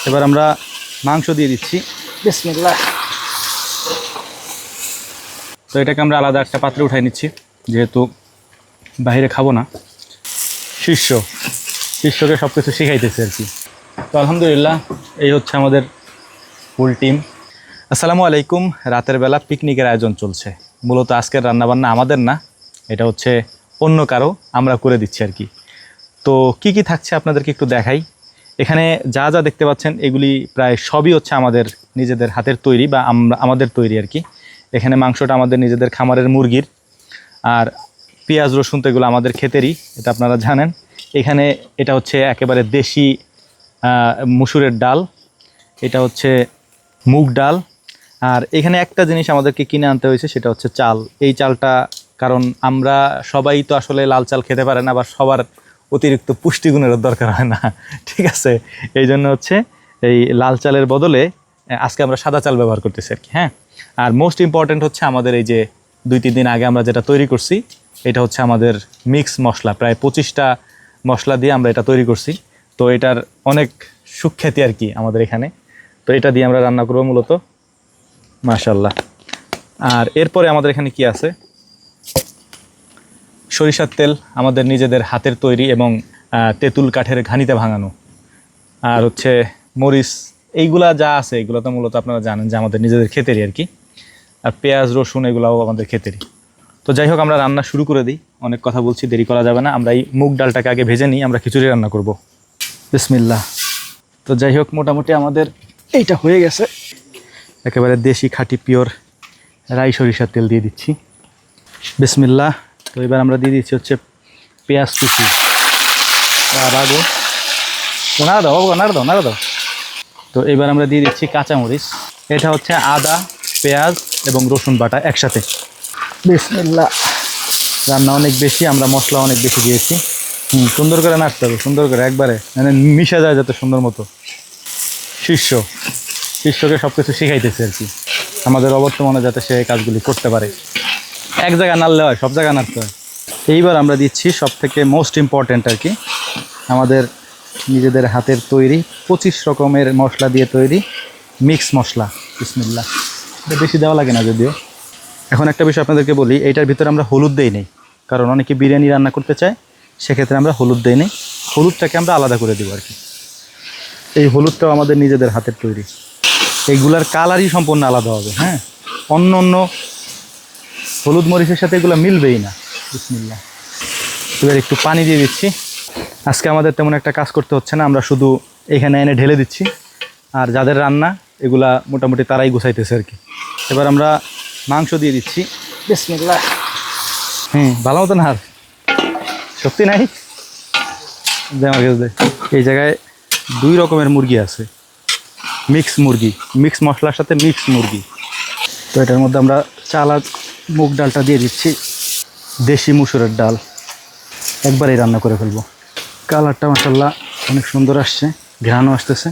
এবার আমরা মাংস দিয়ে দিচ্ছি। বিসমিল্লাহ। তো এটাকে আমরা আলাদা একটা পাত্রে উঠাই নিচ্ছি, যেহেতু বাইরে খাবো না। শিষ্যকে সব কিছু শিখাইতেছে আর কি। তো আলহামদুলিল্লাহ, এই হচ্ছে আমাদের ফুল টিম। আসসালামু আলাইকুম। রাতের বেলা পিকনিকের আয়োজন চলছে। মূলত আজকের রান্নাবান্না আমাদের না, এটা হচ্ছে অন্য কারো, আমরা করে দিচ্ছি আর কি। তো কি কি থাকছে আপনাদেরকে একটু দেখাই। এখানে যা যা দেখতে পাচ্ছেন এগুলি প্রায় সবই হচ্ছে আমাদের নিজেদের হাতের তৈরি বা আমাদের তৈরি আর কি। এখানে মাংসটা আমাদের নিজেদের খামারের মুরগির, আর পেঁয়াজ রসুন তো এগুলো আমাদের ক্ষেতেরই, এটা আপনারা জানেন। এখানে এটা হচ্ছে একেবারে দেশি মসুরের ডাল, এটা হচ্ছে মুগ ডাল। আর এখানে একটা জিনিস আমাদেরকে কিনে আনতে হয়েছে, সেটা হচ্ছে চাল। এই চালটা কারণ আমরা সবাই তো আসলে লাল চাল খেতে পারে না, বা সবার অতিরিক্ত পুষ্টিগুণেরও দরকার হয় না, ঠিক আছে। এই জন্য হচ্ছে এই লাল চালের বদলে আজকে আমরা সাদা চাল ব্যবহার করতেছি আর কি। হ্যাঁ, আর মোস্ট ইম্পর্ট্যান্ট হচ্ছে আমাদের এই যে 2-3 দিন আগে আমরা যেটা তৈরি করছি, এটা হচ্ছে আমাদের মিক্স মশলা। প্রায় 25টা মশলা দিয়ে আমরা এটা তৈরি করছি। তো এটার অনেক সুখ্যাতি আর কি আমাদের এখানে। তো এটা দিয়ে আমরা রান্না করবো মূলত, মাশাআল্লাহ। আর এরপরে আমাদের এখানে কি আছে, সরিষার তেল আমাদের নিজেদের হাতের তৈরি এবং তেঁতুল কাঠের ঘানিতে ভাঙানো। আর হচ্ছে মরিচ, এইগুলা যা আছে এগুলো তো মূলত আপনারা জানেন যে আমাদের নিজেদের ক্ষেতেরই আর কি। আর পেঁয়াজ রসুন এগুলাও আমাদের ক্ষেতেরই। তো যাই হোক, আমরা রান্না শুরু করে দিই। অনেক কথা বলছি, দেরি করা যাবে না। আমরা এই মুগ ডালটাকে আগে ভেজে নিই, আমরা খিচুড়ি রান্না করব। বিসমিল্লাহ। তো যাই হোক, মোটামুটি আমাদের এইটা হয়ে গেছে। একেবারে দেশি খাঁটি পিওর রাই সরিষার তেল দিয়ে দিচ্ছি। বিসমিল্লাহ। তো এবার আমরা দিয়ে দিচ্ছি হচ্ছে পেঁয়াজ কুচি। রাগো নাড়া দাও বাবু, নাড়া দাও। তো এবার আমরা দিয়ে দিচ্ছি কাঁচামরিচ। এটা হচ্ছে আদা, পেঁয়াজ এবং রসুন বাটা একসাথে। বিসমিল্লাহ। রান্না অনেক বেশি, আমরা মশলা অনেক বেশি দিয়েছি। সুন্দর করে নাড়তে হবে, সুন্দর করে একবারে মানে মিশে যায় যাতে সুন্দর মতো। শিষ্যকে সব কিছু শিখাইতেছে আর কি, আমাদের অবর্তমানে যাতে সে কাজগুলি করতে পারে। এক জায়গায় নাড়লে হয়, সব জায়গায় নাড়তে হয়। এইবার আমরা দিচ্ছি সব থেকে মোস্ট ইম্পর্ট্যান্ট আর কি, আমাদের নিজেদের হাতের তৈরি 25 রকমের মশলা দিয়ে তৈরি মিক্স মশলা। বিসমিল্লাহ। এটা বেশি দেওয়া লাগে না যদিও। এখন একটা বিষয় আপনাদেরকে বলি, এইটার ভিতরে আমরা হলুদ দেই নেই, কারণ অনেকে বিরিয়ানি রান্না করতে চায়, সেক্ষেত্রে আমরা হলুদ দেই নেই। হলুদটাকে আমরা আলাদা করে দেবো আর কি। এই হলুদটাও আমাদের নিজেদের হাতের তৈরি। এইগুলার কালারই সম্পূর্ণ আলাদা হবে। হ্যাঁ, অন্য হলুদ মরিচের সাথে এগুলো মিলবেই না। বিসমিল্লাহ। এবার একটু পানি দিয়ে দিচ্ছি। আজকে আমাদের তেমন একটা কাজ করতে হচ্ছে না, আমরা শুধু এখানে এনে ঢেলে দিচ্ছি। আর যাদের রান্না এগুলা মোটামুটি তারাই গুছাইতেছে আর কি। এবার আমরা মাংস দিয়ে দিচ্ছি। বিসমিল্লাহ। ভালো মতো না, আর শক্তি নাই। এই জায়গায় 2 রকমের মুরগি আছে, মিক্স মুরগি, মিক্স মশলার সাথে মিক্স মুরগি। তো এটার মধ্যে আমরা চাল আর মুগ ডালটা দিয়ে দিচ্ছি, দেশি মসুরের ডাল। একবারেই রান্না করে ফেলবো। কালারটা মাশাআল্লাহ অনেক সুন্দর আসছে, ঘ্রাণও আসতেছে।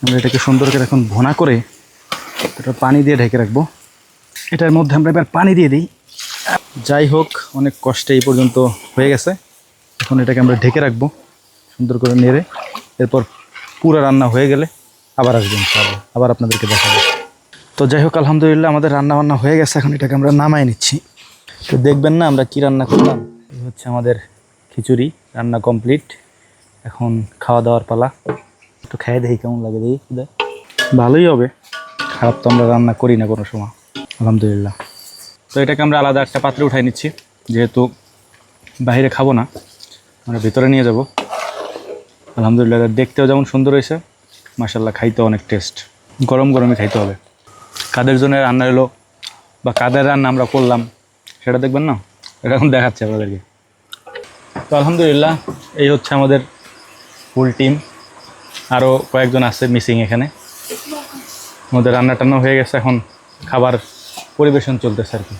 আমরা এটাকে সুন্দর করে এখন ভুনা করে এটা পানি দিয়ে ঢেকে রাখবো। এটার মধ্যে আমরা এবার পানি দিয়ে দিই। যাই হোক, অনেক কষ্টে এই পর্যন্ত হয়ে গেছে। এখন এটাকে আমরা ঢেকে রাখবো সুন্দর করে নেড়ে। এরপর পুরো রান্না হয়ে গেলে আবার আসবেন, আবার আপনাদেরকে দেখাবো। তো যাই হোক, আলহামদুলিল্লাহ আমাদের রান্না বান্না হয়ে গেছে। এখন এটাকে আমরা নামাই নিচ্ছি। তো দেখবেন না আমরা কি রান্না করলাম। এই হচ্ছে আমাদের খিচুড়ি, রান্না কমপ্লিট। এখন খাওয়া দাওয়ার পালা। একটু খেয়ে দেখি কেমন লাগে, দেখি ভালোই হবে, খারাপ তো আমরা রান্না করি না কোনো সময়, আলহামদুলিল্লাহ। তো এটাকে আমরা আলাদা একটা পাত্রে উঠাই নিচ্ছি, যেহেতু বাইরে খাবো না, আমরা ভিতরে নিয়ে যাব। আলহামদুলিল্লাহ, দেখতেও যেমন সুন্দর হয়েছে, মাশাআল্লাহ খাইতেও অনেক টেস্ট। গরম গরমই খাইতে হবে। কাদের জন্য রান্না এলো বা কাদের রান্না আমরা করলাম সেটা দেখবেন না, এটা এখন দেখাচ্ছে আপনাদেরকে। তো আলহামদুলিল্লাহ, এই হচ্ছে আমাদের ফুল টিম। আরও কয়েকজন আছে মিসিং এখানে। আমাদের রান্না টান্না হয়ে গেছে, এখন খাবার পরিবেশন চলতেছে আর কি।